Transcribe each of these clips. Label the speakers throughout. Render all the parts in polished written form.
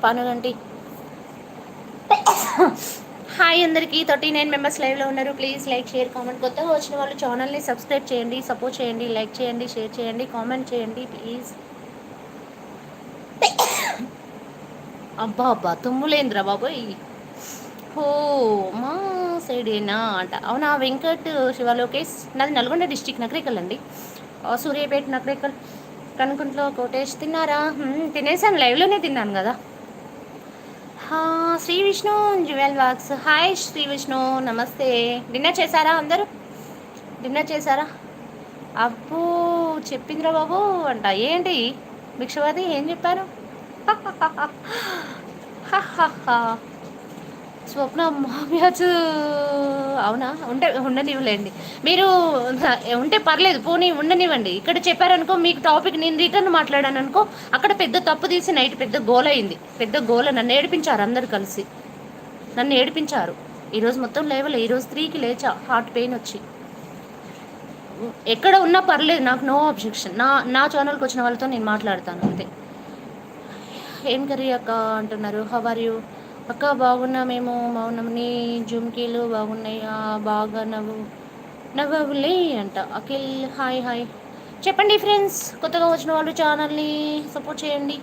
Speaker 1: Panuganti hi అందరికీ 39 members లైవ్లో ఉన్నారు. Please like share comment. కొత్తగా వచ్చిన వాళ్ళు ఛానల్ని సబ్స్క్రైబ్ చేయండి, సపోర్ట్ చేయండి, లైక్ చేయండి, షేర్ చేయండి, కామెంట్ చేయండి ప్లీజ్. అబ్బా అబ్బా తుమ్ములేంద్రా బాబోయ్. ఓ మా సైడేనా అంట. అవునా వెంకట్ శివ లోకేష్. నాది నల్గొండ డిస్టిక్ నకరేకల్ అండి. సూర్యాపేట నకరేకల్ కనుకుంట్లో కోటేష్. తిన్నారా? తినేసాను, లైవ్లోనే తిన్నాను కదా. Shri Vishnu jewel works. Hi Shri Vishnu, నమస్తే. డిన్నర్ చేశారా అందరూ? డిన్నర్ చేశారా? అబ్బో చెప్పిందిరా బాబు అంట. ఏంటి భిక్షవాది ఏం చెప్పారు? స్వప్న మ్యాచ్ అవునా? ఉండనివ్వలేండి మీరు. ఉంటే పర్లేదు, పోనీ ఉండనివ్వండి. ఇక్కడ చెప్పారనుకో మీకు టాపిక్, నేను రిటర్న్ మాట్లాడాను అనుకో, అక్కడ పెద్ద తప్పు తీసి నైట్ పెద్ద గోల అయింది. పెద్ద గోల, నన్ను ఏడిపించారు అందరు కలిసి, నన్ను ఏడిపించారు. ఈరోజు మొత్తం లేవలే. ఈరోజు 3కి లేచా, హార్ట్ పెయిన్ వచ్చి. ఎక్కడ ఉన్నా పర్లేదు, నాకు నో అబ్జెక్షన్. నా ఛానల్కి వచ్చిన వాళ్ళతో నేను మాట్లాడతాను అంతే. ఏం కర్రీ అక్క అంటున్నారు. హౌ ఆర్ యూ అక్క? బాగున్నా మేము, మౌనం. నీ జుమ్కీలు బాగున్నాయి, బాగా నవ్వులే అంట. Akhil hi hi. చెప్పండి ఫ్రెండ్స్, కొత్తగా వచ్చిన వాళ్ళు ఛానల్ని సపోర్ట్ చేయండి.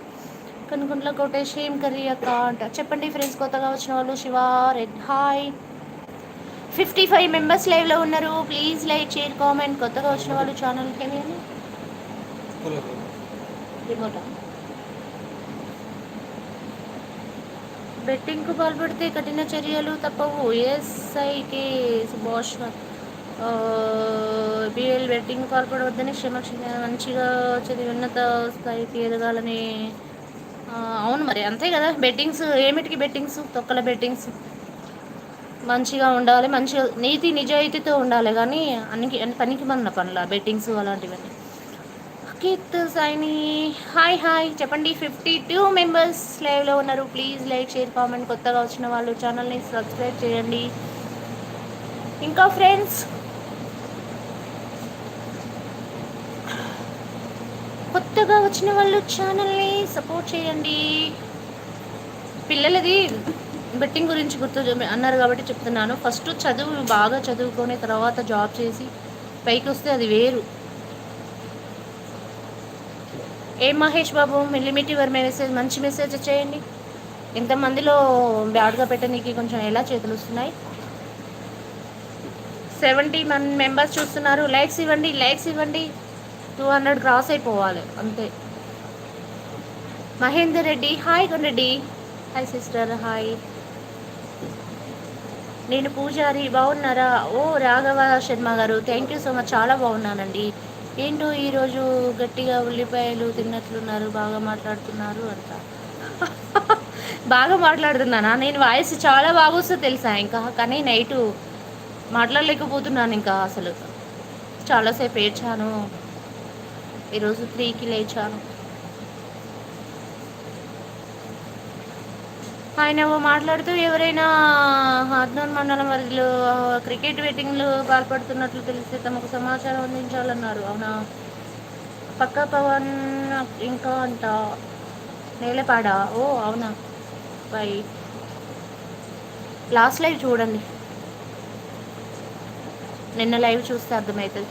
Speaker 1: కనుకుంట్ల కోటేష్ ఏం కర్రీ అక్క అంట. చెప్పండి ఫ్రెండ్స్, కొత్తగా వచ్చిన వాళ్ళు. Shiva red hi. 55 మెంబర్స్ లైవ్లో ఉన్నారు. Please like share comment. కొత్తగా వచ్చిన వాళ్ళు ఛానల్కి ఏమైనా రిమోటా బెట్టింగ్కు పాల్పడితే కఠిన చర్యలు తప్పవు. ఎస్ఐకే సుభాష్. బిఎల్ బెట్టింగ్ పాల్పడవద్దని క్షమాక్షణ, మంచిగా చదివి ఉన్నత స్థాయికి ఎదగాలని. అవును మరి అంతే కదా. బెట్టింగ్స్ ఏమిటికి? బెట్టింగ్స్ తొక్కల బెట్టింగ్స్. మంచిగా ఉండాలి, మంచిగా నీతి నిజాయితీతో ఉండాలి, కానీ పనికి మన పనుల బెట్టింగ్స్ అలాంటివన్నీ. కీర్త్ సైని హాయ్ హాయ్. చెప్పండి 52 మెంబర్స్ లైవ్లో ఉన్నారు. Please like share comment. కొత్తగా వచ్చిన వాళ్ళు ఛానల్ని సబ్స్క్రైబ్ చేయండి. ఇంకా ఫ్రెండ్స్, కొత్తగా వచ్చిన వాళ్ళు ఛానల్ని సపోర్ట్ చేయండి. పిల్లలది బెట్టింగ్ గురించి గుర్తు అన్నారు కాబట్టి చెప్తున్నాను. ఫస్ట్ చదువు బాగా చదువుకొని తర్వాత జాబ్ చేసి పైకి వస్తే అది వేరు. ఏ Mahesh Babu limit your message. మంచి మెసేజ్ చేయండి. ఇంతమందిలో బ్యాడ్గా పెట్టడానికి కొంచెం ఎలా చేతులు వస్తున్నాయి. 71 మెంబర్స్ చూస్తున్నారు. లైక్స్ ఇవ్వండి, లైక్స్ ఇవ్వండి. 200 క్రాస్ అయిపోవాలి అంతే. Mahender Reddy hi. Reddy hi sister hi. నేను పూజారి బాగున్నారా? ఓ రాఘవ శర్మ గారు థ్యాంక్ యూ సో మచ్, చాలా బాగున్నానండి. ఏంటో ఈరోజు గట్టిగా ఉల్లిపాయలు తిన్నట్లున్నారు, బాగా మాట్లాడుతున్నారు అంట. బాగా మాట్లాడుతున్నానా? నేను వాయిస్ చాలా బాగా వస్తుంది తెలుసా ఇంకా, కానీ నైటు మాట్లాడలేకపోతున్నాను ఇంకా. అసలు చాలాసేపు ఏడ్చాను. ఈరోజు 3కి లేచాను. ఆయన మాట్లాడుతూ ఎవరైనా హాద్నూర్ మండలం వారిలో క్రికెట్ బెట్టింగ్లు పాల్పడుతున్నట్లు తెలిస్తే తమకు సమాచారం అందించాలన్నారు. అవునా? పక్క పవన్ ఇంకా అంట. నేలపాడ. ఓ అవునా? బై. లాస్ట్ లైవ్ చూడండి, నిన్న లైవ్ చూస్తే అర్థమవుతుంది.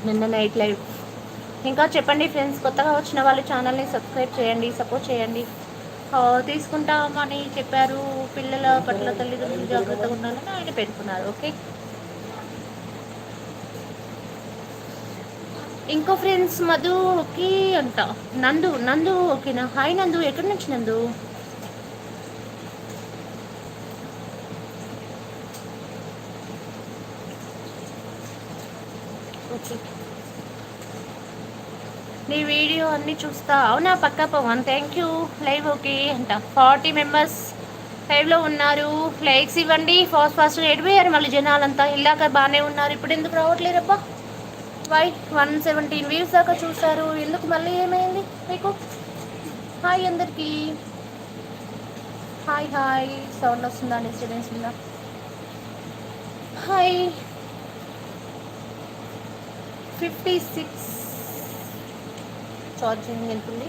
Speaker 1: నిన్న నైట్ లైవ్. ఇంకా చెప్పండి ఫ్రెండ్స్, కొత్తగా వచ్చిన వాళ్ళు ఛానల్ని సబ్స్క్రైబ్ చేయండి, సపోర్ట్ చేయండి. తీసుకుంటామని చెప్పారు. పిల్లల పట్ల తల్లిదండ్రులు జాగ్రత్తగా ఉండాలని ఆయన పెట్టుకున్నారు. ఓకే. ఇంకో ఫ్రెండ్స్ మధు ఓకే అంట. నందు ఓకేనా? హాయ్ నందు, ఎక్కడి నుంచి నందు? ఓకే. నీ వీడియో అన్నీ చూస్తా. అవునా పక్కా Pavan thank you. Live okay అంట. 40 మెంబర్స్ లైవ్లో ఉన్నారు. లైక్స్ ఇవ్వండి. ఫాస్ట్గా ఎడిపోయారు మళ్ళీ జనాలంతా. ఇలాగ బాగానే ఉన్నారు, ఇప్పుడు ఎందుకు రావట్లేరబ్బా? వై 117 వ్యూస్ దాకా చూస్తారు, ఎందుకు మళ్ళీ ఏమైంది మీకు? హాయ్ అందరికీ హాయ్ హాయ్. సౌండ్ వస్తుందా? డిస్టర్బెన్స్ ఉందా? హాయ్. 56 ఛార్జింగ్ వెళ్తుంది.